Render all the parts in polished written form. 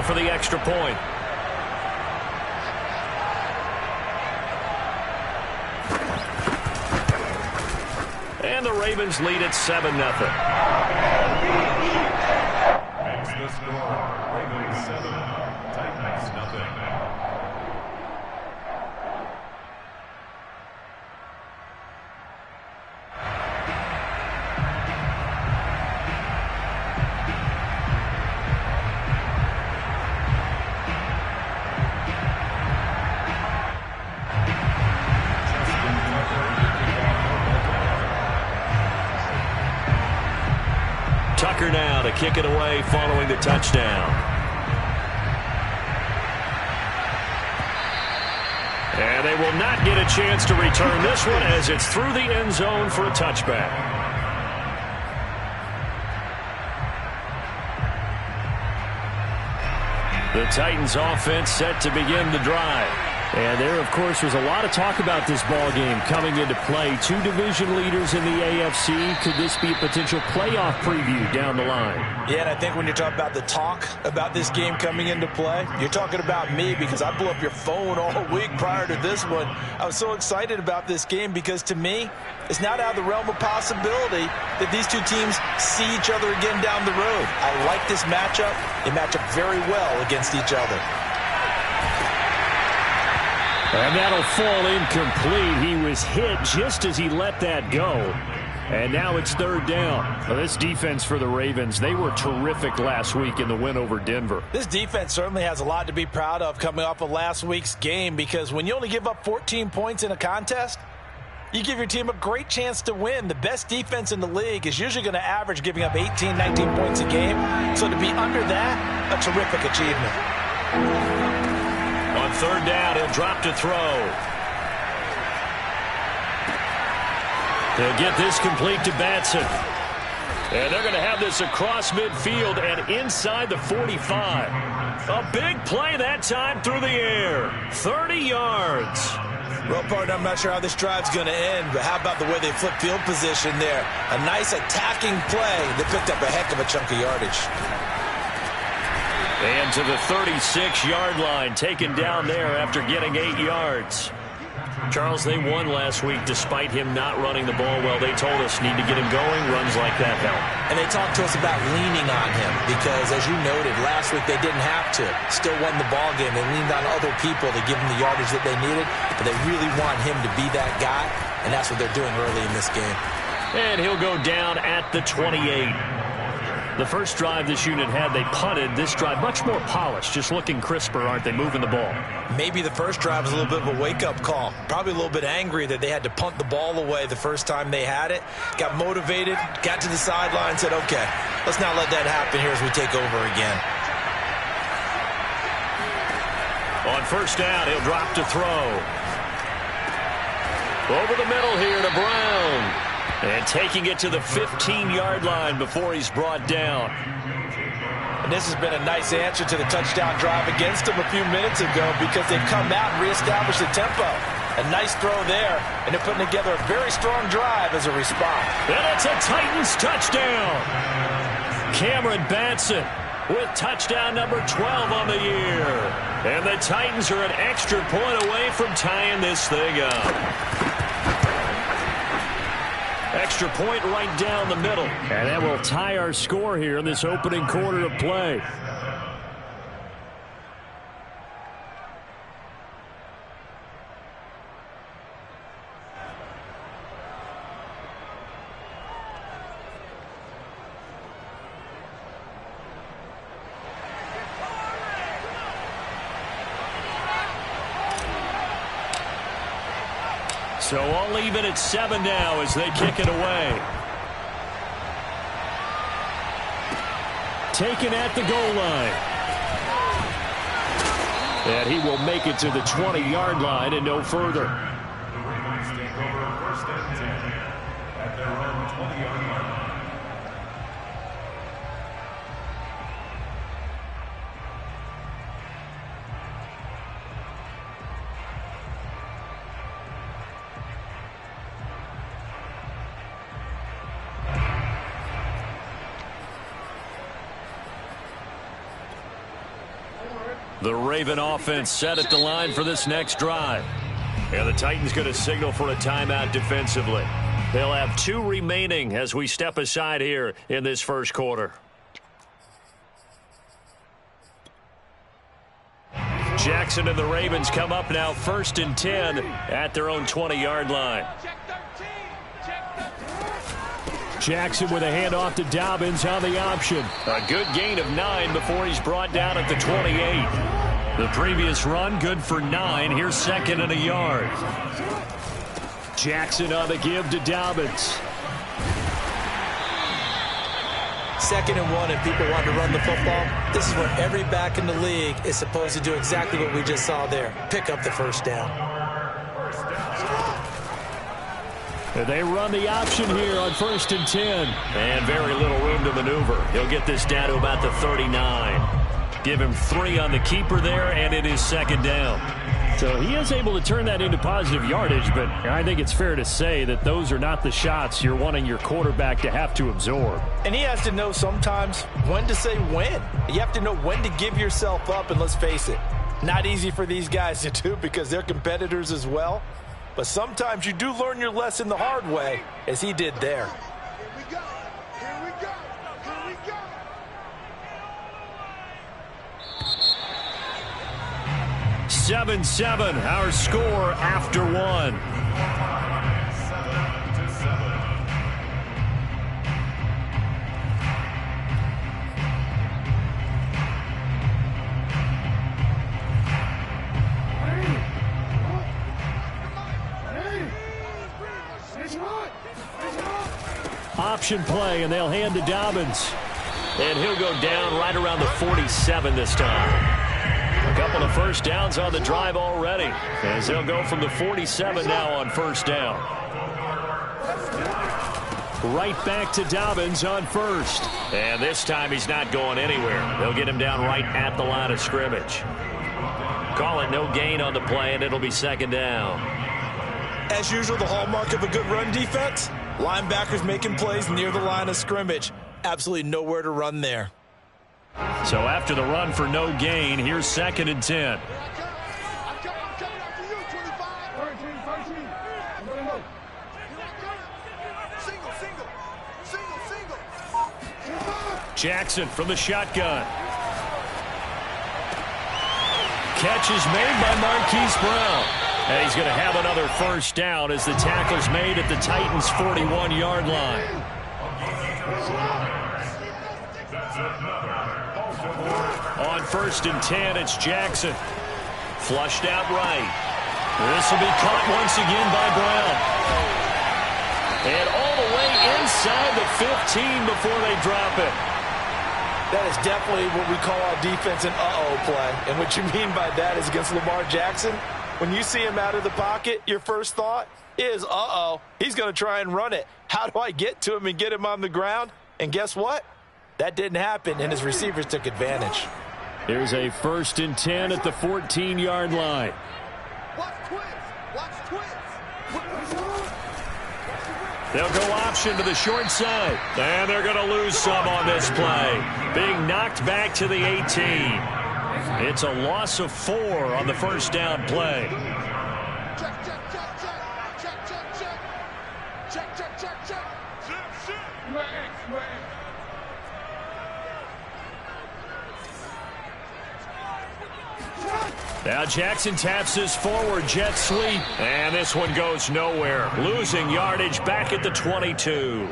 for the extra point. And the Ravens lead at 7-0. Makes the score. Ravens 7, Titans nothing. Tucker now to kick it away following the touchdown. And they will not get a chance to return this one as it's through the end zone for a touchback. The Titans offense set to begin the drive. And there, of course, was a lot of talk about this ball game coming into play. Two division leaders in the AFC. Could this be a potential playoff preview down the line? Yeah, and I think when you're talking about the talk about this game coming into play, you're talking about me because I blew up your phone all week prior to this one. I was so excited about this game because, to me, it's not out of the realm of possibility that these two teams see each other again down the road. I like this matchup. They match up very well against each other. And that'll fall incomplete. He was hit just as he let that go. And now it's third down. Well, this defense for the Ravens, they were terrific last week in the win over Denver. This defense certainly has a lot to be proud of coming off of last week's game, because when you only give up 14 points in a contest, you give your team a great chance to win. The best defense in the league is usually going to average giving up 18, 19 points a game. So to be under that, a terrific achievement. On third down, he'll drop to throw. He'll get this complete to Batson. And they're going to have this across midfield and inside the 45. A big play that time through the air. 30 yards. Well, partner, I'm not sure how this drive's going to end, but how about the way they flip field position there? A nice attacking play that picked up a heck of a chunk of yardage. And to the 36-yard line, taken down there after getting 8 yards. Charles, they won last week despite him not running the ball well. They told us need to get him going. Runs like that help. And they talked to us about leaning on him because, as you noted, last week they didn't have to. Still won the ball game. They leaned on other people to give them the yardage that they needed, but they really want him to be that guy, and that's what they're doing early in this game. And he'll go down at the 28. The first drive this unit had, they punted. This drive, much more polished, just looking crisper, aren't they, moving the ball? Maybe the first drive was a little bit of a wake-up call. Probably a little bit angry that they had to punt the ball away the first time they had it. Got motivated, got to the sideline, said, okay, let's not let that happen here as we take over again. On first down, he'll drop to throw. Over the middle here to Brown. And taking it to the 15-yard line before he's brought down. And this has been a nice answer to the touchdown drive against them a few minutes ago because they've come out and reestablished the tempo. A nice throw there, and they're putting together a very strong drive as a response. And it's a Titans touchdown. Cameron Batson with touchdown number 12 on the year. And the Titans are an extra point away from tying this thing up. Extra point right down the middle. And that will tie our score here in this opening quarter of play. So all even at 7 now as they kick it away. Taken at the goal line. And he will make it to the 20-yard line and no further. The Ravens take over first and 10 at their own 20-yard line. The Raven offense set at the line for this next drive. And the Titans going to signal for a timeout defensively. They'll have 2 remaining as we step aside here in this first quarter. Jackson and the Ravens come up now 1st and 10 at their own 20-yard line. Jackson with a handoff to Dobbins on the option. A good gain of 9 before he's brought down at the 28. The previous run good for 9. Here's 2nd and a yard. Jackson on the give to Dobbins. 2nd and 1 and people want to run the football. This is what every back in the league is supposed to do, exactly what we just saw there. Pick up the first down. They run the option here on 1st and 10. And very little room to maneuver. He'll get this down to about the 39. Give him 3 on the keeper there, and it is 2nd down. So he is able to turn that into positive yardage, but I think it's fair to say that those are not the shots you're wanting your quarterback to have to absorb. And he has to know sometimes when to say when. You have to know when to give yourself up, and let's face it, not easy for these guys to do because they're competitors as well. But sometimes you do learn your lesson the hard way, as he did there. Here we go. Here we go. Here we go. 7-7, our score after 1. Option play, and they'll hand to Dobbins. And he'll go down right around the 47 this time. A couple of first downs on the drive already, as they'll go from the 47 now on 1st down. Right back to Dobbins on 1st. And this time he's not going anywhere. They'll get him down right at the line of scrimmage. Call it no gain on the play, and it'll be 2nd down. As usual, the hallmark of a good run defense, linebackers making plays near the line of scrimmage. Absolutely nowhere to run there. So after the run for no gain, here's 2nd and 10. I'm coming after you, 25. 13. Single. Jackson from the shotgun. Catch is made by Marquise Brown. And he's going to have another first down as the tackle's made at the Titans' 41-yard line. On 1st and 10, it's Jackson. Flushed out right. This will be caught once again by Brown. And all the way inside the 15 before they drop it. That is definitely what we call our defense an uh-oh play. And what you mean by that is against Lamar Jackson, when you see him out of the pocket, your first thought is, uh-oh, he's going to try and run it. How do I get to him and get him on the ground? And guess what? That didn't happen, and his receivers took advantage. There's a 1st and 10 at the 14-yard line. Watch twins. They'll go option to the short side. And they're going to lose some on this play. Being knocked back to the 18. It's a loss of 4 on the first down play. Check. Now Jackson taps this forward jet sweep. And this one goes nowhere. Losing yardage back at the 22.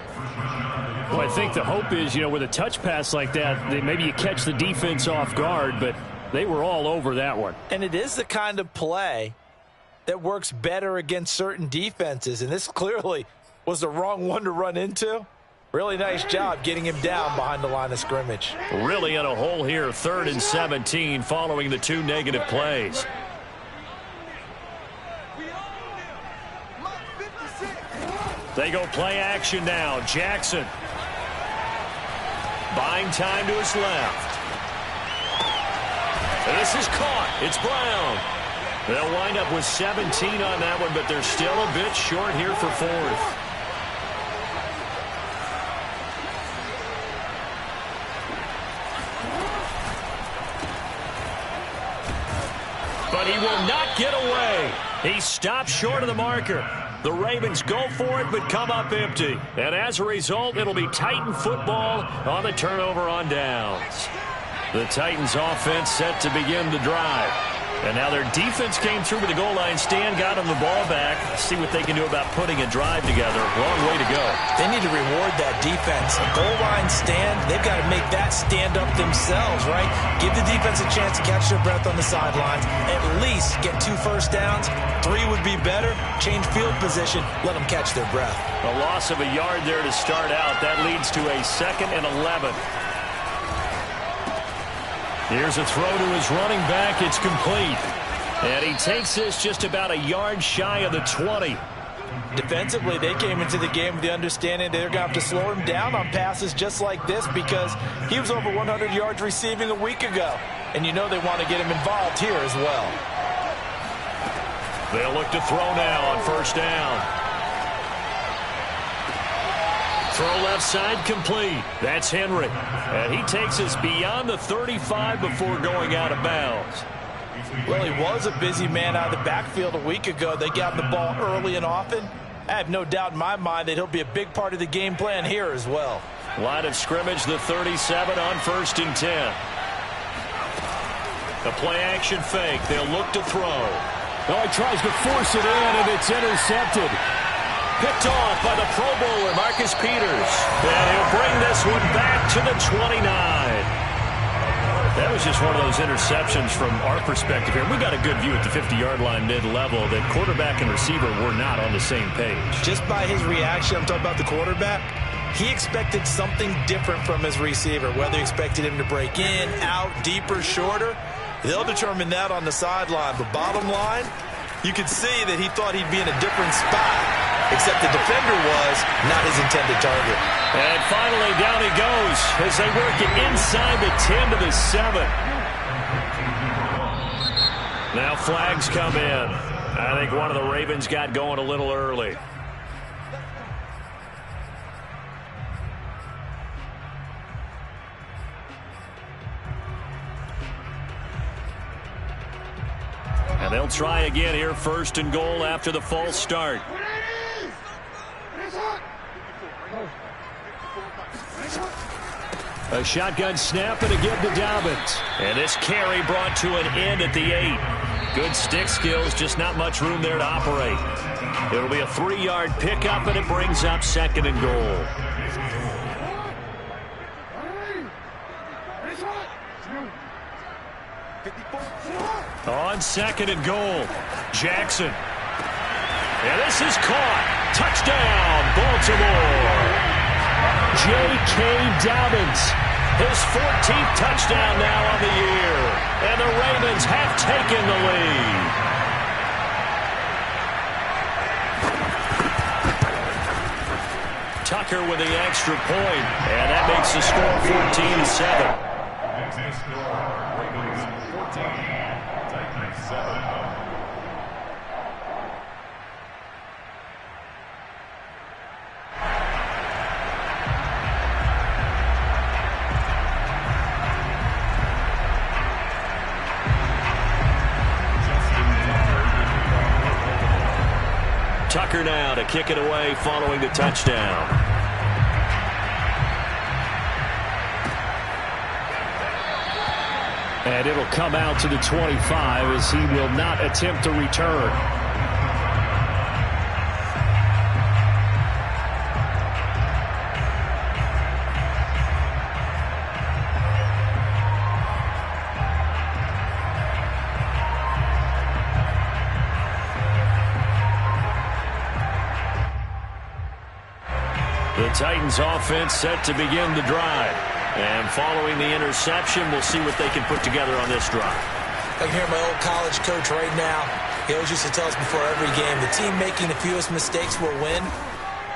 Well, I think the hope is, with a touch pass like that, that maybe you catch the defense off guard, but they were all over that one. And it is the kind of play that works better against certain defenses, and this clearly was the wrong one to run into. Really nice job getting him down behind the line of scrimmage. Really in a hole here, 3rd and 17 following the 2 negative plays. They go play action now. Jackson buying time to his left. This is caught. It's Brown. They'll wind up with 17 on that one, but they're still a bit short here for 4th. but he will not get away. He stopped short of the marker. The Ravens go for it, but come up empty. And as a result, it'll be Titan football on the turnover on downs. The Titans offense set to begin the drive. And now their defense came through with the goal line stand, got them the ball back. See what they can do about putting a drive together. Long way to go. They need to reward that defense. A goal line stand, they've got to make that stand up themselves, right? Give the defense a chance to catch their breath on the sidelines. At least get 2 first downs. 3 would be better. Change field position. Let them catch their breath. A loss of a yard there to start out. That leads to a 2nd and 11. Here's a throw to his running back. It's complete. And he takes this just about a yard shy of the 20. Defensively, they came into the game with the understanding they're going to have to slow him down on passes just like this because he was over 100 yards receiving a week ago. And you know they want to get him involved here as well. They'll look to throw now on first down. Throw left side complete. That's Henry. And he takes us beyond the 35 before going out of bounds. Well, he was a busy man out of the backfield a week ago. They got him the ball early and often. I have no doubt in my mind that he'll be a big part of the game plan here as well. Line of scrimmage, the 37 on 1st and 10. A play action fake. They'll look to throw. Oh, he tries to force it in, and it's intercepted. Picked off by the Pro Bowler, Marcus Peters. And he'll bring this one back to the 29. That was just one of those interceptions from our perspective here. We got a good view at the 50-yard line mid-level that quarterback and receiver were not on the same page. Just by his reaction, I'm talking about the quarterback, he expected something different from his receiver, whether he expected him to break in, out, deeper, shorter. They'll determine that on the sideline. But bottom line, you could see that he thought he'd be in a different spot, except the defender was not his intended target. And finally, down he goes as they work it inside the 10 to the 7. Now flags come in. I think one of the Ravens got going a little early. And they'll try again here, 1st and goal after the false start. A shotgun snap and again to Dobbins. And this carry brought to an end at the 8. Good stick skills, just not much room there to operate. It'll be a 3-yard pickup, and it brings up 2nd and goal. On 2nd and goal, Jackson. And this is caught. Touchdown, Baltimore. J.K. Dobbins, his 14th touchdown now on the year. And the Ravens have taken the lead. Tucker with the extra point, and that makes the score 14-7. Next score, Ravens 14, Titans 7. Tucker now to kick it away following the touchdown. And it'll come out to the 25 as he will not attempt to return. The Titans offense set to begin the drive. And following the interception, we'll see what they can put together on this drive. I can hear my old college coach right now. He always used to tell us before every game, the team making the fewest mistakes will win.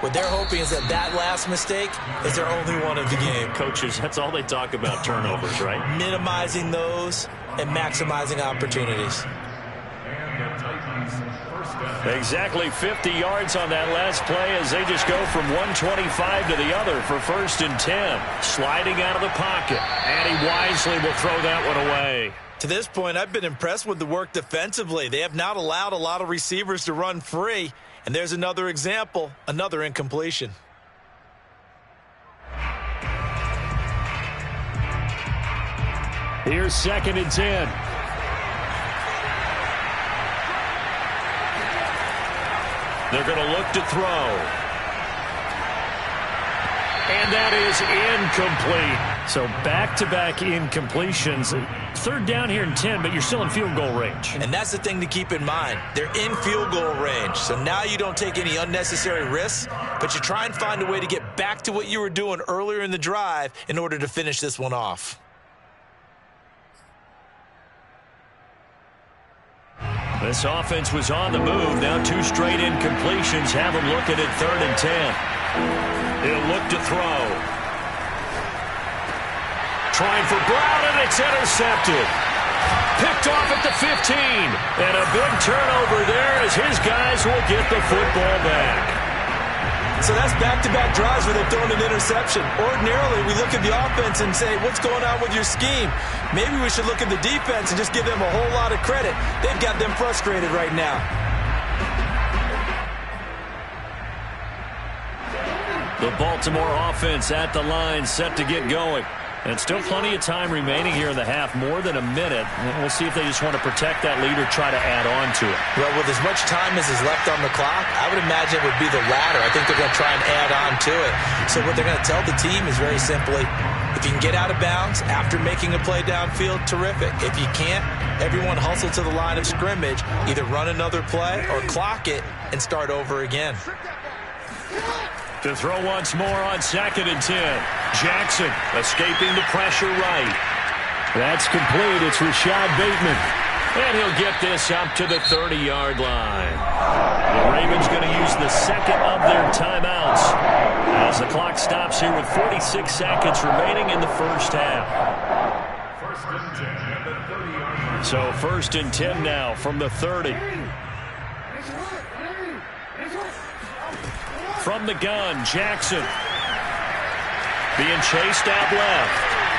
What they're hoping is that that last mistake is their only one of the game. Coaches, that's all they talk about, turnovers, right? Minimizing those and maximizing opportunities. And the Titans Exactly 50 yards on that last play as they just go from 125 to the other for 1st and 10. Sliding out of the pocket, and he wisely will throw that one away. To this point, I've been impressed with the work defensively. They have not allowed a lot of receivers to run free. And there's another example, another incompletion. Here's 2nd and 10. They're going to look to throw. And that is incomplete. So back-to-back incompletions. 3rd down here and 10, but you're still in field goal range. And that's the thing to keep in mind. They're in field goal range. So now you don't take any unnecessary risks, but you try and find a way to get back to what you were doing earlier in the drive in order to finish this one off. This offense was on the move. Now 2 straight incompletions have them looking at 3rd and 10. He'll look to throw. Trying for Brown, and it's intercepted. Picked off at the 15. And a big turnover there as his guys will get the football back. So that's back-to-back drives where they've thrown an interception. Ordinarily, we look at the offense and say, what's going on with your scheme? Maybe we should look at the defense and just give them a whole lot of credit. They've got them frustrated right now. The Baltimore offense at the line, set to get going. And still plenty of time remaining here in the half, more than a minute. We'll see if they just want to protect that lead or try to add on to it. Well, with as much time as is left on the clock, I would imagine it would be the latter. I think they're going to try and add on to it. So what they're going to tell the team is very simply, if you can get out of bounds after making a play downfield, terrific. If you can't, everyone hustle to the line of scrimmage, either run another play or clock it and start over again. To throw once more on 2nd and 10. Jackson escaping the pressure right. That's complete. It's Rashad Bateman. And he'll get this up to the 30-yard line. The Ravens going to use the 2nd of their timeouts as the clock stops here with 46 seconds remaining in the 1st half. 1st and 10 at the 30-yard line. So 1st and 10 now from the 30. From the gun, Jackson. Being chased out left.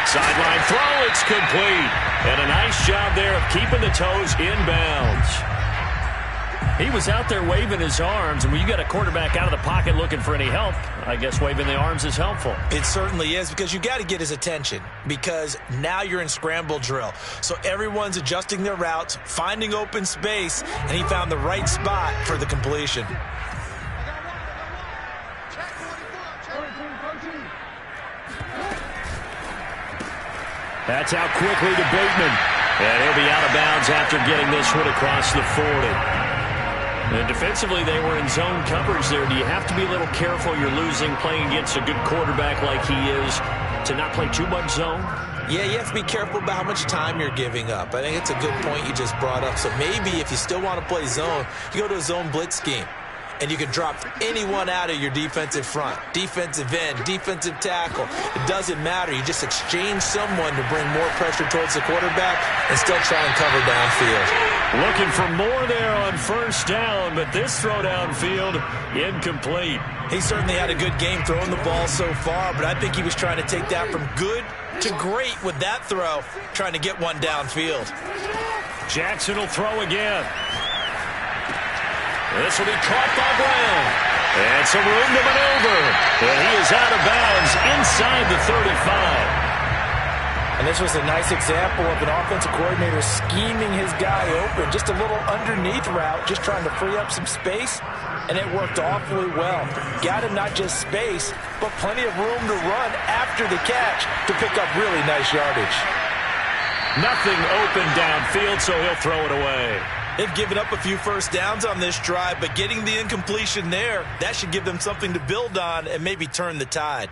Sideline throw, it's complete. And a nice job there of keeping the toes inbounds. He was out there waving his arms, and when you got a quarterback out of the pocket looking for any help, I guess waving the arms is helpful. It certainly is, because you got to get his attention, because now you're in scramble drill. So everyone's adjusting their routes, finding open space, and he found the right spot for the completion. That's out quickly to Bateman. And he'll be out of bounds after getting this one across the 40. And defensively, they were in zone coverage there. Do you have to be a little careful? You're losing, playing against a good quarterback like he is, to not play too much zone? Yeah, you have to be careful about how much time you're giving up. I think it's a good point you just brought up. So maybe if you still want to play zone, you go to a zone blitz scheme. And you can drop anyone out of your defensive front, defensive end, defensive tackle. It doesn't matter. You just exchange someone to bring more pressure towards the quarterback and still try and cover downfield. Looking for more there on 1st down, but this throw downfield incomplete. He certainly had a good game throwing the ball so far, but I think he was trying to take that from good to great with that throw, trying to get one downfield. Jackson will throw again. This will be caught by Brown. And some room to maneuver. And he is out of bounds inside the 35. And this was a nice example of an offensive coordinator scheming his guy open. Just a little underneath route, just trying to free up some space. And it worked awfully well. Got him not just space, but plenty of room to run after the catch to pick up really nice yardage. Nothing open downfield, so he'll throw it away. They've given up a few first downs on this drive, but getting the incompletion there, that should give them something to build on and maybe turn the tide.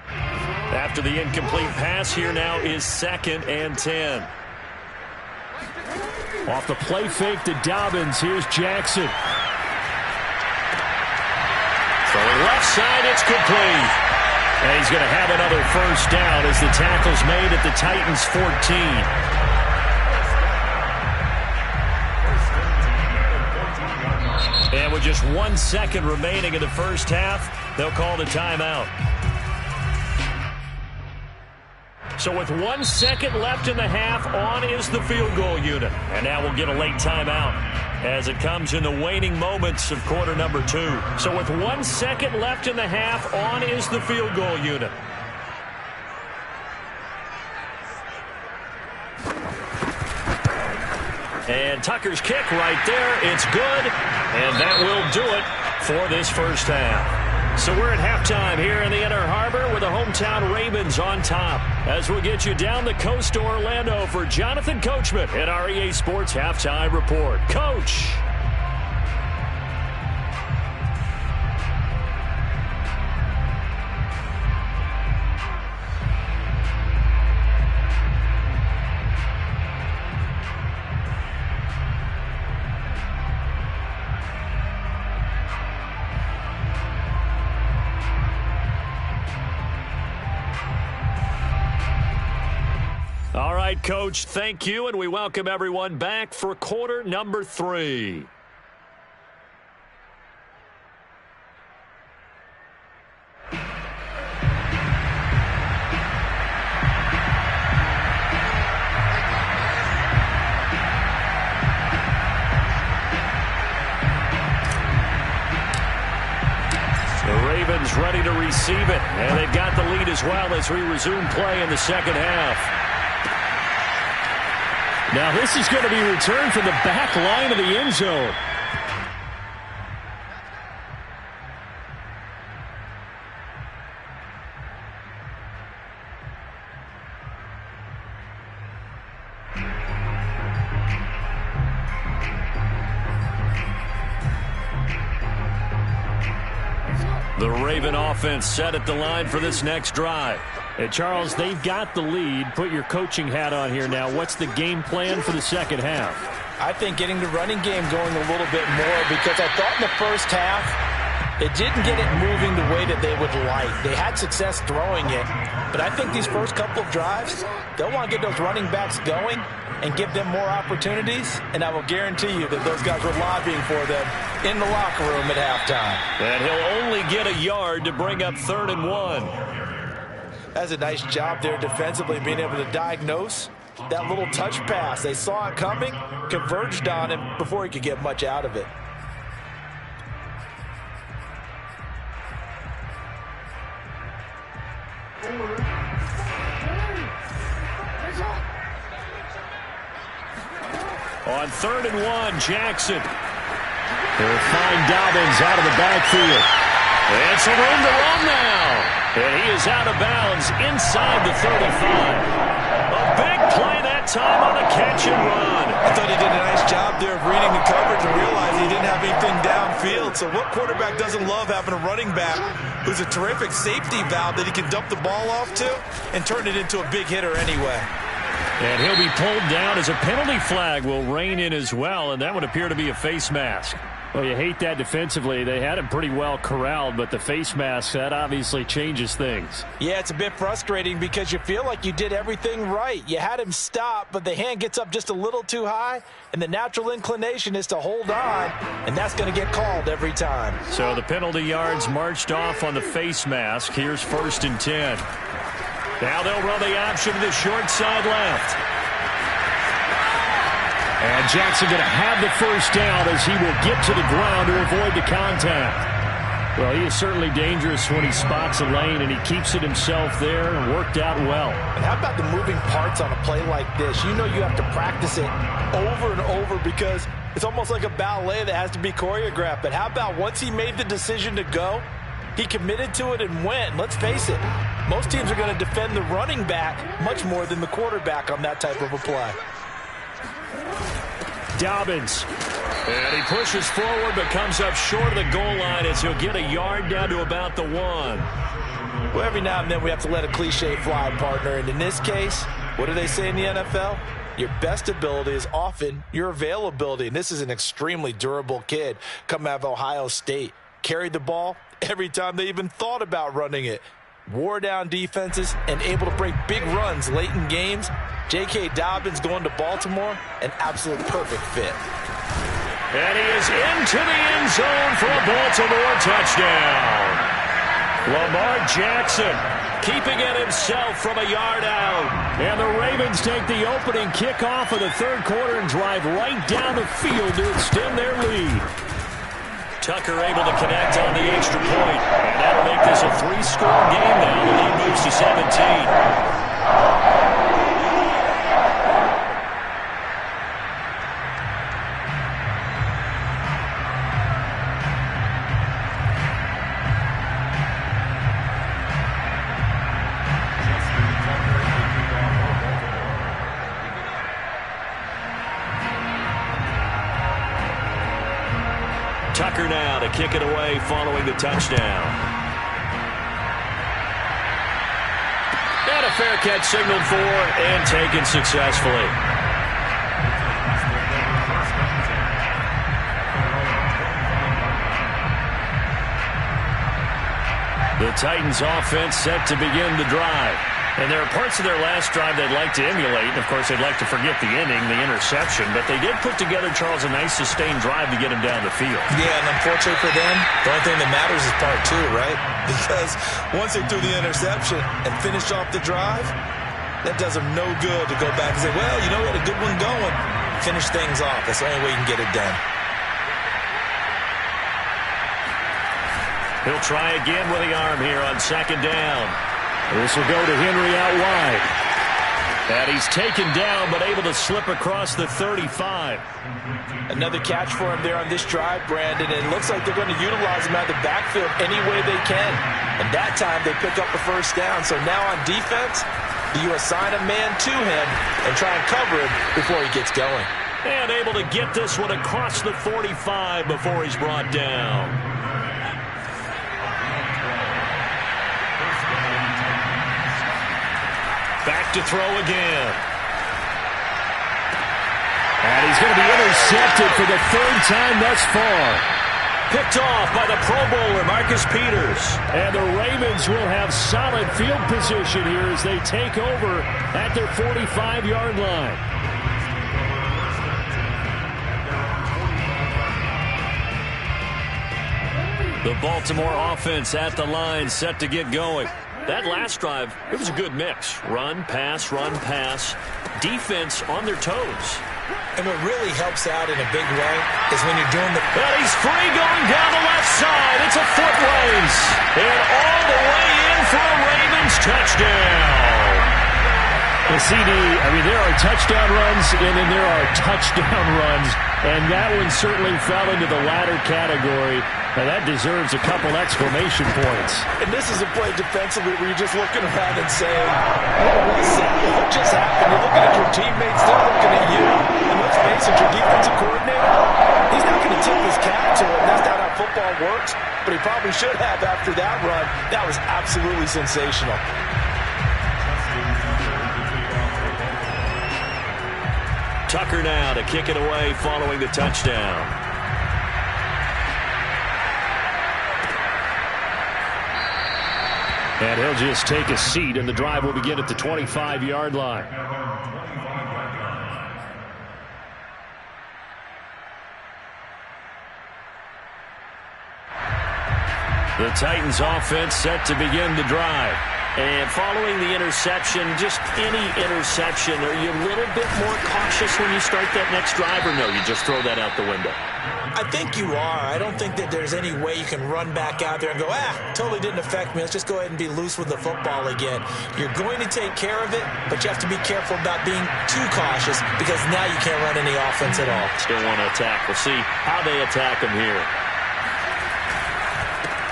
After the incomplete pass, here now is 2nd and 10. Off the play fake to Dobbins, here's Jackson. Throwing left side, it's complete. And he's going to have another first down as the tackle's made at the Titans' 14. And with just 1 second remaining in the first half, they'll call the timeout. So with 1 second left in the half, on is the field goal unit. And now we'll get a late timeout as it comes in the waning moments of quarter number 2. So with 1 second left in the half, on is the field goal unit. And Tucker's kick right there. It's good. And that will do it for this first half. So we're at halftime here in the Inner Harbor with the hometown Ravens on top. As we'll get you down the coast to Orlando for Jonathan Coachman at our EA Sports Halftime Report. Coach. All right, Coach, thank you, and we welcome everyone back for quarter number 3. The Ravens ready to receive it, and they've got the lead as well as we resume play in the second half. Now this is going to be returned from the back line of the end zone. The Raven offense set at the line for this next drive. Hey, Charles, they've got the lead. Put your coaching hat on here now. What's the game plan for the second half? I think getting the running game going a little bit more, because I thought in the first half it didn't get it moving the way that they would like. They had success throwing it, but I think these first couple of drives, they'll want to get those running backs going and give them more opportunities, and I will guarantee you that those guys were lobbying for them in the locker room at halftime. And he'll only get a yard to bring up 3rd and 1. That's a nice job there defensively, being able to diagnose that little touch pass. They saw it coming, converged on him before he could get much out of it. On 3rd and 1, Jackson. They'll find Dobbins out of the backfield. And some room to run now. And he is out of bounds inside the 35. A big play that time on a catch and run. I thought he did a nice job there of reading the coverage and realizing he didn't have anything downfield. So what quarterback doesn't love having a running back who's a terrific safety valve that he can dump the ball off to and turn it into a big hitter anyway? And he'll be pulled down as a penalty flag will rein in as well, and that would appear to be a face mask. Well, you hate that defensively. They had him pretty well corralled, but the face mask, that obviously changes things. Yeah, it's a bit frustrating because you feel like you did everything right. You had him stop, but the hand gets up just a little too high, and the natural inclination is to hold on, and that's going to get called every time. So the penalty yards marched off on the face mask. Here's 1st and 10. Now they'll run the option to the short side left. And Jackson going to have the first down as he will get to the ground to avoid the contact. Well, he is certainly dangerous when he spots a lane, and he keeps it himself there and worked out well. And how about the moving parts on a play like this? You know you have to practice it over and over because it's almost like a ballet that has to be choreographed. But how about once he made the decision to go, he committed to it and went. Let's face it, most teams are going to defend the running back much more than the quarterback on that type of a play. Dobbins. And he pushes forward but comes up short of the goal line as he'll get a yard down to about the 1. Well, every now and then we have to let a cliche fly, partner. And in this case, what do they say in the NFL? Your best ability is often your availability. And this is an extremely durable kid coming out of Ohio State. Carried the ball every time they even thought about running it. wore down defenses, and able to break big runs late in games. J.K. Dobbins going to Baltimore, an absolute perfect fit. And he is into the end zone for a Baltimore touchdown. Lamar Jackson keeping it himself from a yard out. And the Ravens take the opening kickoff of the third quarter and drive right down the field to extend their lead. Tucker able to connect on the extra point. And that'll make this a 3-score game now. The lead moves to 17. Tucker now to kick it away following the touchdown. And a fair catch signaled for and taken successfully. The Titans offense set to begin the drive. And there are parts of their last drive they'd like to emulate. And, of course, they'd like to forget the inning, the interception. But they did put together, Charles, a nice sustained drive to get him down the field. Yeah, and unfortunately for them, the only thing that matters is part 2, right? Because once they threw the interception and finished off the drive, that does them no good to go back and say, well, you know, we had a good one going. Finish things off. That's the only way you can get it done. He'll try again with the arm here on second down. This will go to Henry out wide. And he's taken down but able to slip across the 35. Another catch for him there on this drive, Brandon. And it looks like they're going to utilize him out of the backfield any way they can. And that time they pick up the first down. So now on defense, do you assign a man to him and try and cover him before he gets going? And able to get this one across the 45 before he's brought down. Back to throw again. And he's going to be intercepted for the third time thus far. Picked off by the Pro Bowler, Marcus Peters. And the Ravens will have solid field position here as they take over at their 45-yard line. The Baltimore offense at the line, set to get going. That last drive, it was a good mix. Run, pass, defense on their toes. And what really helps out in a big way is when you're doing the... And he's free going down the left side. It's a foot race. And all the way in for a Ravens touchdown. The CD, I mean, there are touchdown runs and then there are touchdown runs. And that one certainly fell into the latter category. And that deserves a couple exclamation points. And this is a play defensively where you're just looking around and saying, what just happened? You're looking at your teammates, they're looking at you. And let's face it, your defensive coordinator, he's not going to tip his cap to it. That's not how football works. But he probably should have after that run. That was absolutely sensational. Tucker now to kick it away following the touchdown. And he'll just take a seat, and the drive will begin at the 25-yard line. The Titans offense set to begin the drive. And following the interception, just any interception, are you a little bit more cautious when you start that next drive, or no, you just throw that out the window? I think you are. I don't think that there's any way you can run back out there and go, totally didn't affect me. Let's just go ahead and be loose with the football again. You're going to take care of it, but you have to be careful about being too cautious because now you can't run any offense at all. Still want to attack. We'll see how they attack him here.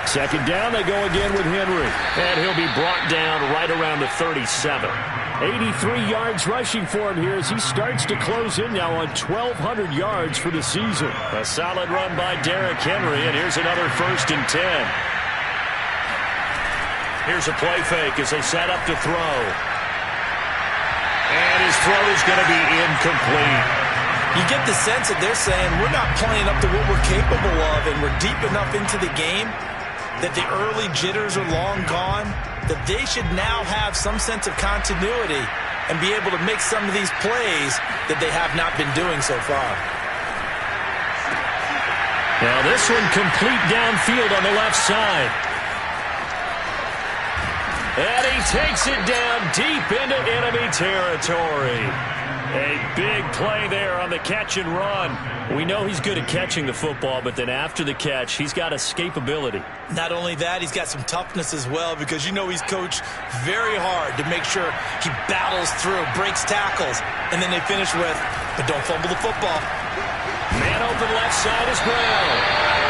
Second down, they go again with Henry. And he'll be brought down right around the 37. 83 yards rushing for him here as he starts to close in now on 1,200 yards for the season. A solid run by Derrick Henry, and here's another 1st and 10. Here's a play fake as they set up to throw. And his throw is going to be incomplete. You get the sense that they're saying we're not playing up to what we're capable of, and we're deep enough into the game that the early jitters are long gone, that they should now have some sense of continuity and be able to make some of these plays that they have not been doing so far. Now this one complete downfield on the left side. And he takes it down deep into enemy territory. A big play there on the catch and run. We know he's good at catching the football, but then after the catch, he's got escapability. Not only that, he's got some toughness as well, because you know he's coached very hard to make sure he battles through, breaks tackles, and then they finish with, but don't fumble the football. Man open left side is Brown.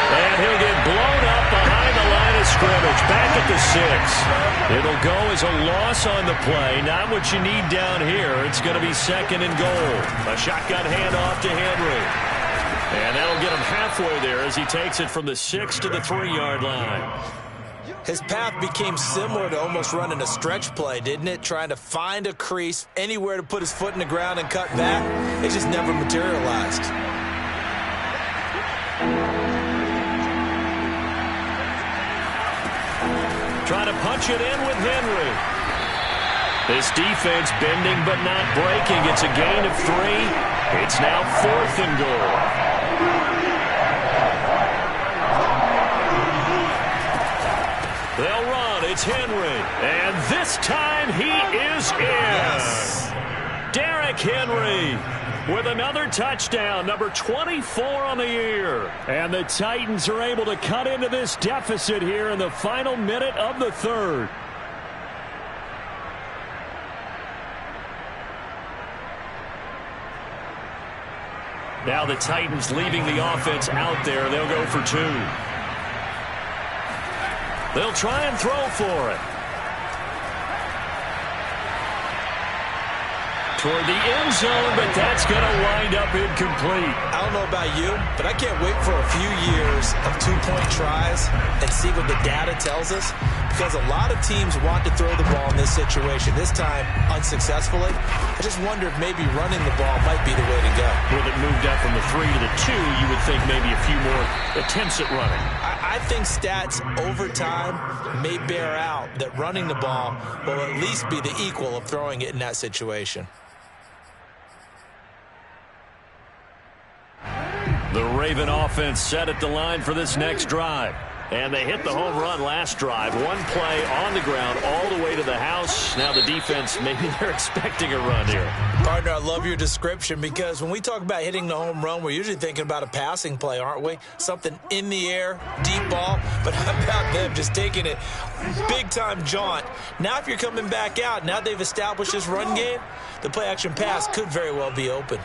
And he'll get blown up behind the line of scrimmage. Back at the 6. It'll go as a loss on the play. Not what you need down here. It's going to be 2nd and goal. A shotgun handoff to Henry. And that'll get him halfway there as he takes it from the 6 to the 3-yard line. His path became similar to almost running a stretch play, didn't it? Trying to find a crease, anywhere to put his foot in the ground and cut back. It just never materialized. Trying to punch it in with Henry. This defense bending but not breaking. It's a gain of 3. It's now 4th and goal. They'll run. It's Henry. And this time he is in. Yes. Derrick Henry with another touchdown, number 24 on the year. And the Titans are able to cut into this deficit here in the final minute of the 3rd. Now the Titans leaving the offense out there. They'll go for 2. They'll try and throw for it. Toward the end zone, but that's going to wind up incomplete. I don't know about you, but I can't wait for a few years of 2-point tries and see what the data tells us, because a lot of teams want to throw the ball in this situation. This time, unsuccessfully. I just wonder if maybe running the ball might be the way to go. With it moved up from the 3 to the 2, you would think maybe a few more attempts at running. I think stats over time may bear out that running the ball will at least be the equal of throwing it in that situation. The Raven offense set at the line for this next drive. And they hit the home run last drive. One play on the ground all the way to the house. Now the defense, maybe they're expecting a run here. Partner, I love your description, because when we talk about hitting the home run, we're usually thinking about a passing play, aren't we? Something in the air, deep ball. But how about them just taking it big-time jaunt? Now if you're coming back out, now they've established this run game, the play-action pass could very well be open.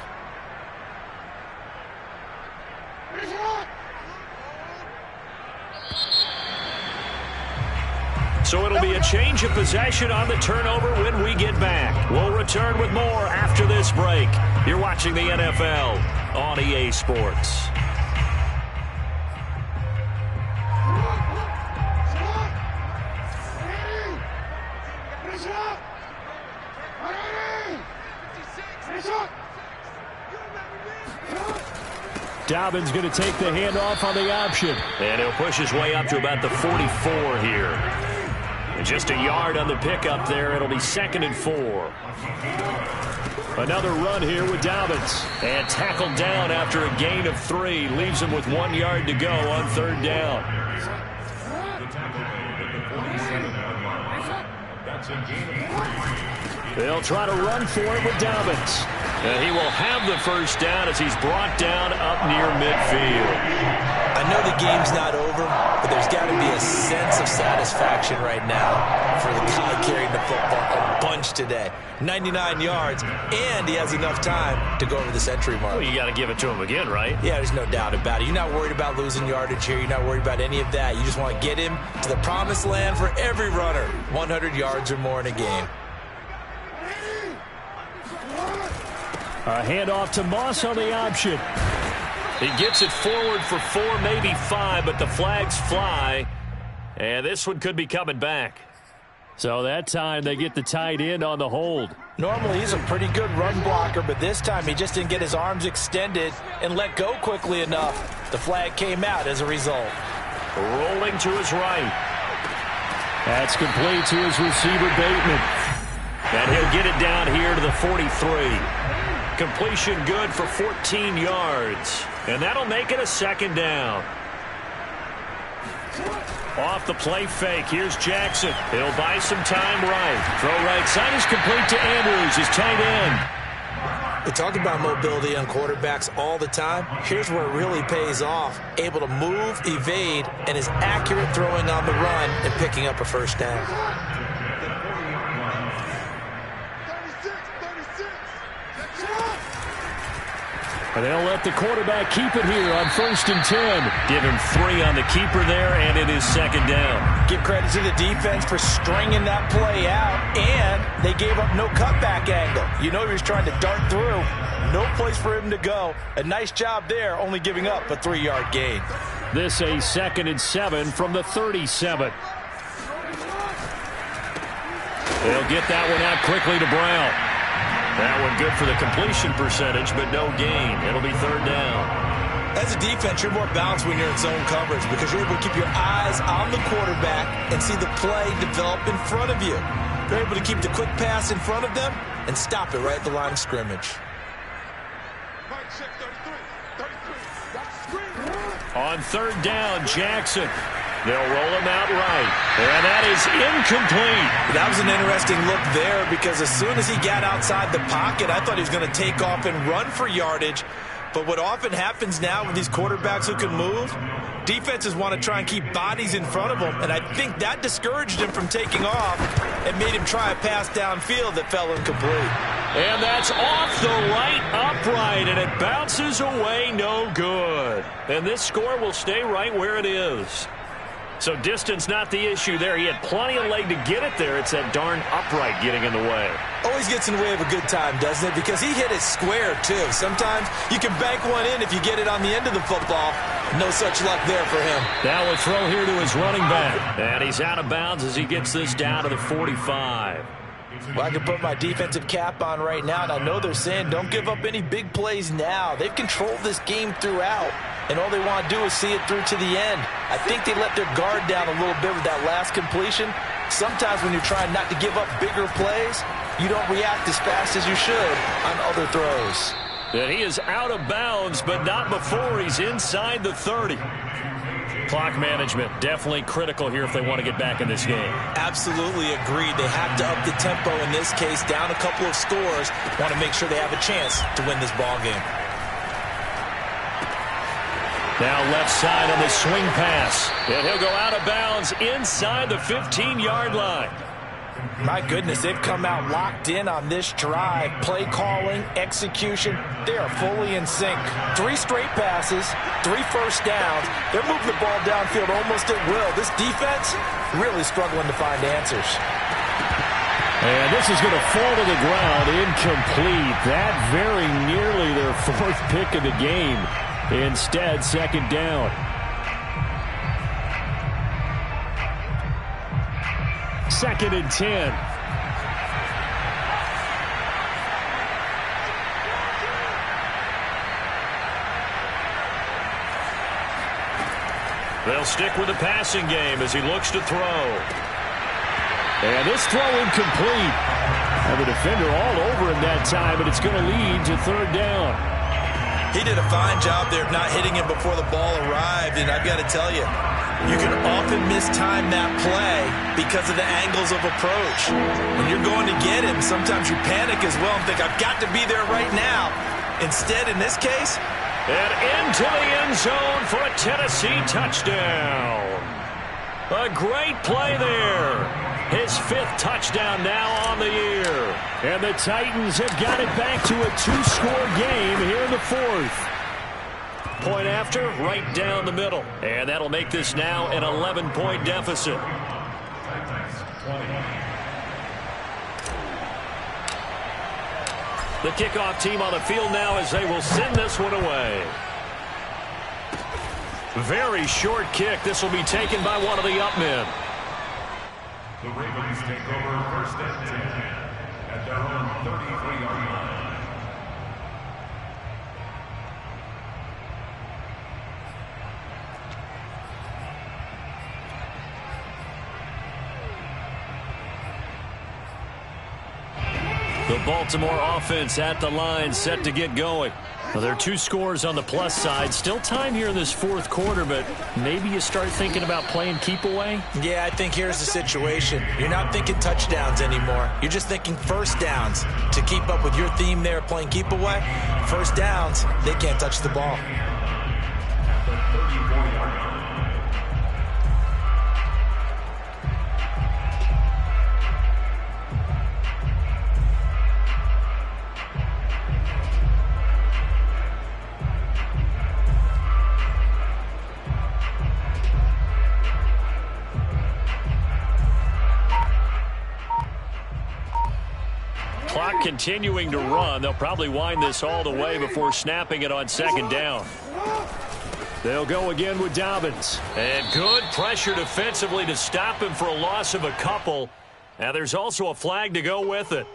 So it'll be a change of possession on the turnover when we get back. We'll return with more after this break. You're watching the NFL on EA Sports. Dobbins going to take the handoff on the option. And he'll push his way up to about the 44 here. And just a yard on the pickup there. It'll be 2nd and 4. Another run here with Dobbins. And tackled down after a gain of 3. Leaves him with 1 yard to go on 3rd down. They'll try to run for it with Dobbins. And he will have the first down as he's brought down up near midfield. I know the game's not over, but there's got to be a sense of satisfaction right now for the guy carrying the football a bunch today. 99 yards, and he has enough time to go over the century mark. Well, you got to give it to him again, right? Yeah, there's no doubt about it. You're not worried about losing yardage here. You're not worried about any of that. You just want to get him to the promised land for every runner. 100 yards or more in a game. A handoff to Moss on the option. He gets it forward for 4, maybe 5, but the flags fly. And this one could be coming back. So that time they get the tight end on the hold. Normally he's a pretty good run blocker, but this time he just didn't get his arms extended and let go quickly enough. The flag came out as a result. Rolling to his right. That's complete to his receiver, Bateman. And he'll get it down here to the 43. Completion good for 14 yards. And that'll make it a second down. Off the play fake. Here's Jackson. He'll buy some time right. Throw right side is complete to Andrews, his tight end. We talk about mobility on quarterbacks all the time. Here's where it really pays off. Able to move, evade, and is accurate throwing on the run and picking up a first down. 36. And they'll let the quarterback keep it here on 1st and 10. Give him 3 on the keeper there, and it is second down. Give credit to the defense for stringing that play out, and they gave up no cutback angle. You know he was trying to dart through. No place for him to go. A nice job there, only giving up a 3-yard gain. This a 2nd and 7 from the 37. They'll get that one out quickly to Brown. That one good for the completion percentage, but no gain. It'll be third down. As a defense, you're more balanced when you're in zone coverage because you're able to keep your eyes on the quarterback and see the play develop in front of you. They're able to keep the quick pass in front of them and stop it right at the line of scrimmage. Mike check 33. That's the screen. On third down, Jackson. They'll roll him out right. And that is incomplete. That was an interesting look there because as soon as he got outside the pocket, I thought he was going to take off and run for yardage. But what often happens now with these quarterbacks who can move, defenses want to try and keep bodies in front of them, and I think that discouraged him from taking off and made him try a pass downfield that fell incomplete. And that's off the right upright, and it bounces away no good. And this score will stay right where it is. So distance not the issue there. He had plenty of leg to get it there. It's that darn upright getting in the way. Always gets in the way of a good time, doesn't it? Because he hit it square, too. Sometimes you can bank one in if you get it on the end of the football. No such luck there for him. Now a throw here to his running back. And he's out of bounds as he gets this down to the 45. Well, I can put my defensive cap on right now, and I know they're saying don't give up any big plays now. They've controlled this game throughout, and all they want to do is see it through to the end. I think they let their guard down a little bit with that last completion. Sometimes when you're trying not to give up bigger plays, you don't react as fast as you should on other throws. And he is out of bounds, but not before he's inside the 30. Clock management definitely critical here if they want to get back in this game. Absolutely agreed. They have to up the tempo in this case, down a couple of scores. Want to make sure they have a chance to win this ball game. Now left side on the swing pass. And he'll go out of bounds inside the 15-yard line. My goodness, they've come out locked in on this drive. Play calling, execution, they are fully in sync. 3 straight passes, 3 first downs. They're moving the ball downfield almost at will. This defense really struggling to find answers. And this is going to fall to the ground, incomplete. That very nearly their 4th pick of the game. Instead, second down. Second and 10. They'll stick with the passing game as he looks to throw. And this throw incomplete. And the defender all over him that time, but it's going to lead to third down. He did a fine job there of not hitting him before the ball arrived, and I've got to tell you, you can often mistime that play because of the angles of approach. When you're going to get him, sometimes you panic as well and think, I've got to be there right now. Instead, in this case, and into the end zone for a Tennessee touchdown. A great play there. His 5th touchdown now on the year. And the Titans have got it back to a 2-score game here in the 4th. Point after, right down the middle. And that'll make this now an 11-point deficit. The kickoff team on the field now as they will send this one away. Very short kick. This will be taken by one of the up men. The Ravens take over 1st and 10 at their own 33-yard line. The Baltimore offense at the line, set to get going. Well, there are 2 scores on the plus side. Still time here in this fourth quarter, but maybe you start thinking about playing keep away? Yeah, I think here's the situation. You're not thinking touchdowns anymore. You're just thinking first downs. To keep up with your theme there, playing keep away, first downs, they can't touch the ball. Clock continuing to run. They'll probably wind this all the way before snapping it on second down. They'll go again with Dobbins. And good pressure defensively to stop him for a loss of a couple. Now there's also a flag to go with it.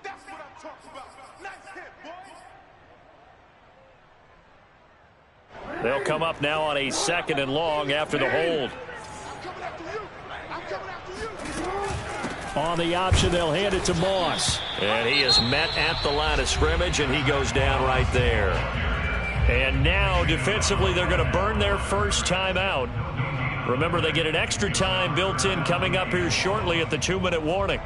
That's what I'm talking about. Nice hit, boy. They'll come up now on a 2nd and long after the hold. I'm coming after you. I'm coming after you. On the option, they'll hand it to Moss. And he is met at the line of scrimmage, and he goes down right there. And now, defensively, they're going to burn their first timeout. Remember, they get an extra time built in coming up here shortly at the 2-minute warning.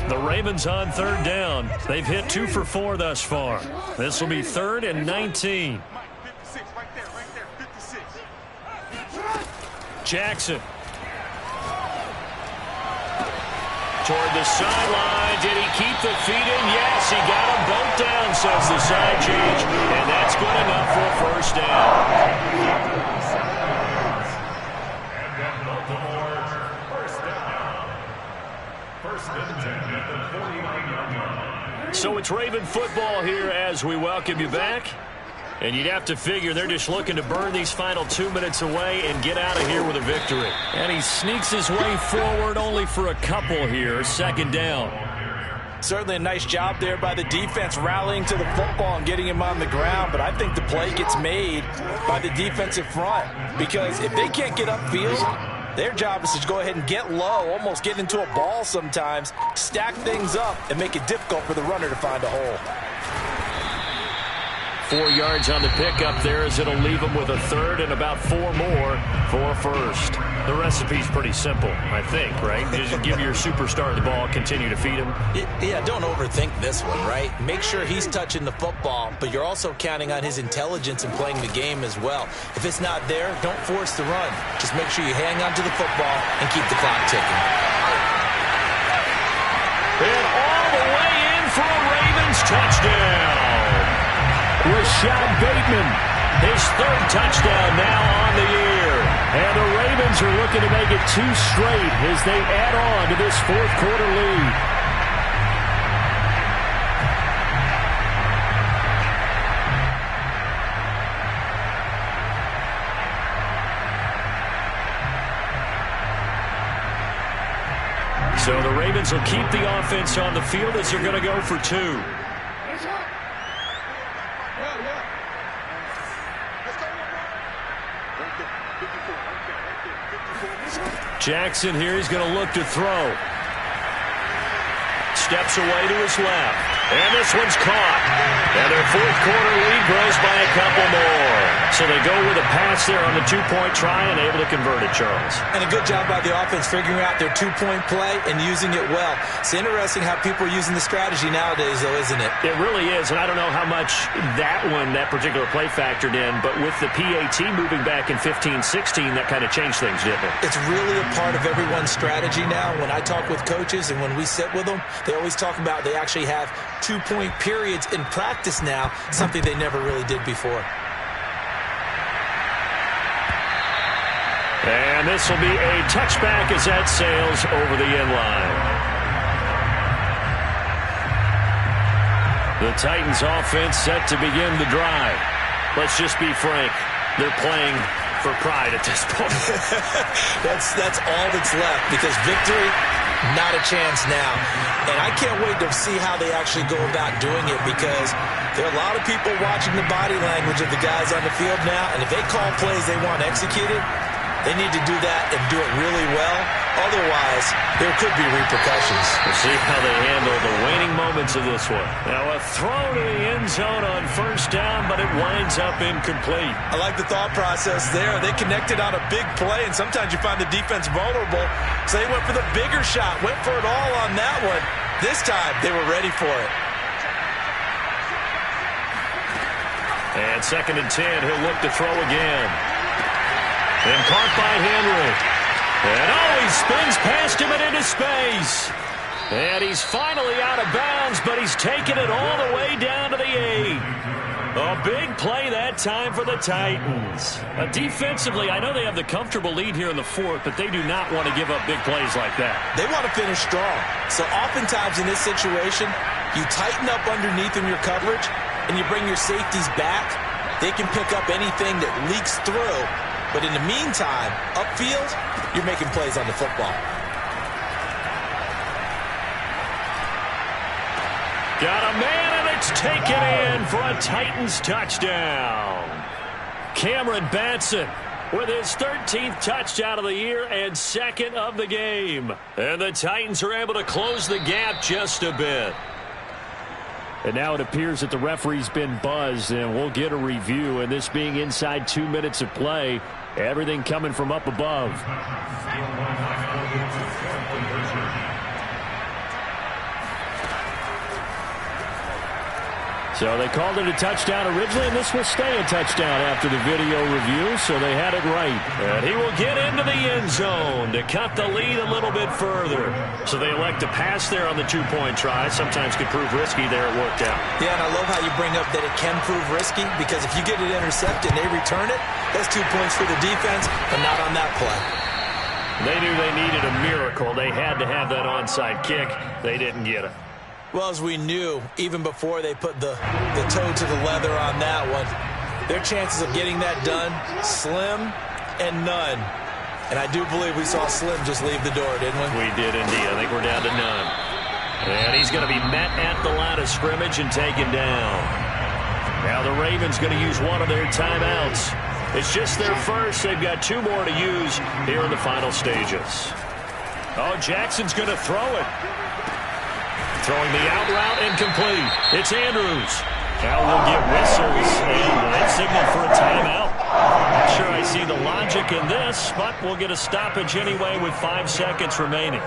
The Ravens on 3rd down. They've hit 2 for 4 thus far. This will be 3rd and 19. 56, right there, 56. Jackson. Toward the sideline. Did he keep the feet in? Yes, he got them both down, says the side change. And that's good enough for a first down. So it's Raven football here as we welcome you back. And you'd have to figure they're just looking to burn these final 2 minutes away and get out of here with a victory. And he sneaks his way forward only for a couple here. 2nd down. Certainly a nice job there by the defense rallying to the football and getting him on the ground. But I think the play gets made by the defensive front. Because if they can't get upfield, their job is to go ahead and get low, almost get into a ball sometimes, stack things up, and make it difficult for the runner to find a hole. 4 yards on the pickup there as it'll leave them with a 3rd and about 4 more for a first. The recipe's pretty simple, I think, right? Just give your superstar the ball, continue to feed him. Yeah, don't overthink this one, right? Make sure he's touching the football, but you're also counting on his intelligence in playing the game as well. If it's not there, don't force the run. Just make sure you hang on to the football and keep the clock ticking. And all the way in for a Ravens touchdown. Rashad Bateman, his 3rd touchdown now on the year. And the Ravens are looking to make it 2 straight as they add on to this 4th quarter lead. So the Ravens will keep the offense on the field as they're going to go for 2. Jackson here, he's going to look to throw. Steps away to his left. And this one's caught. And their 4th quarter lead grows by a couple more. So they go with a pass there on the 2-point try and able to convert it, Charles. And a good job by the offense figuring out their 2-point play and using it well. It's interesting how people are using the strategy nowadays, though, isn't it? It really is, and I don't know how much that particular play factored in, but with the PAT moving back in 15-16, that kind of changed things, didn't it? It's really a part of everyone's strategy now. When I talk with coaches and when we sit with them, they always talk about they actually have 2-point periods in practice now, something they never really did before. And this will be a touchback as that sails over the end line. The Titans offense set to begin the drive. Let's just be frank. They're playing for pride at this point. That's all that's left, because victory Not a chance now. And I can't wait to see how they actually go about doing it, because there are a lot of people watching the body language of the guys on the field now, and if they call plays they want executed, they need to do that and do it really well. Otherwise, there could be repercussions. We'll see how they handle the waning moments of this one. Now a throw to the end zone on first down, but it winds up incomplete. I like the thought process there. They connected on a big play, and sometimes you find the defense vulnerable. So they went for the bigger shot, went for it all on that one. This time, they were ready for it. And 2nd and 10, he'll look to throw again. And caught by Henry. And he spins past him and into space. And he's finally out of bounds, but he's taken it all the way down to the 8. A big play that time for the Titans. Defensively, I know they have the comfortable lead here in the 4th, but they do not want to give up big plays like that. They want to finish strong. So oftentimes in this situation, you tighten up underneath in your coverage, and you bring your safeties back. They can pick up anything that leaks through. But in the meantime, upfield, you're making plays on the football. Got a man, and it's taken in for a Titans touchdown. Cameron Batson with his 13th touchdown of the year and 2nd of the game. And the Titans are able to close the gap just a bit. And now it appears that the referee's been buzzed, and we'll get a review. And this being inside 2 minutes of play, everything coming from up above. So they called it a touchdown originally, and this will stay a touchdown after the video review, so they had it right. And he will get into the end zone to cut the lead a little bit further. So they elect to pass there on the 2-point try. Sometimes could prove risky there. It worked out. Yeah, and I love how you bring up that it can prove risky, because if you get it intercepted and they return it, that's 2 points for the defense, but not on that play. They knew they needed a miracle. They had to have that onside kick. They didn't get it. Well, as we knew, even before they put the toe to the leather on that one, their chances of getting that done, slim and none. And I do believe we saw Slim just leave the door, didn't we? We did indeed. I think we're down to none. And he's going to be met at the line of scrimmage and taken down. Now the Ravens going to use one of their timeouts. It's just their first. They've got 2 more to use here in the final stages. Oh, Jackson's going to throw it. Throwing the out route incomplete. It's Andrews. Now we'll get whistles, and they signal for a timeout. Not sure I see the logic in this, but we'll get a stoppage anyway with 5 seconds remaining.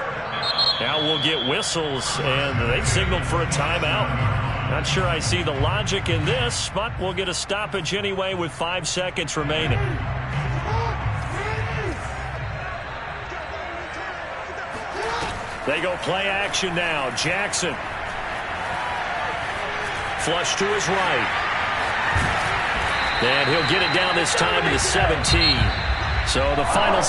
Now we'll get whistles, and they've signaled for a timeout. Not sure I see the logic in this, but we'll get a stoppage anyway with 5 seconds remaining. They go play action now. Jackson. Flush to his right. And he'll get it down this time to the 17. So the final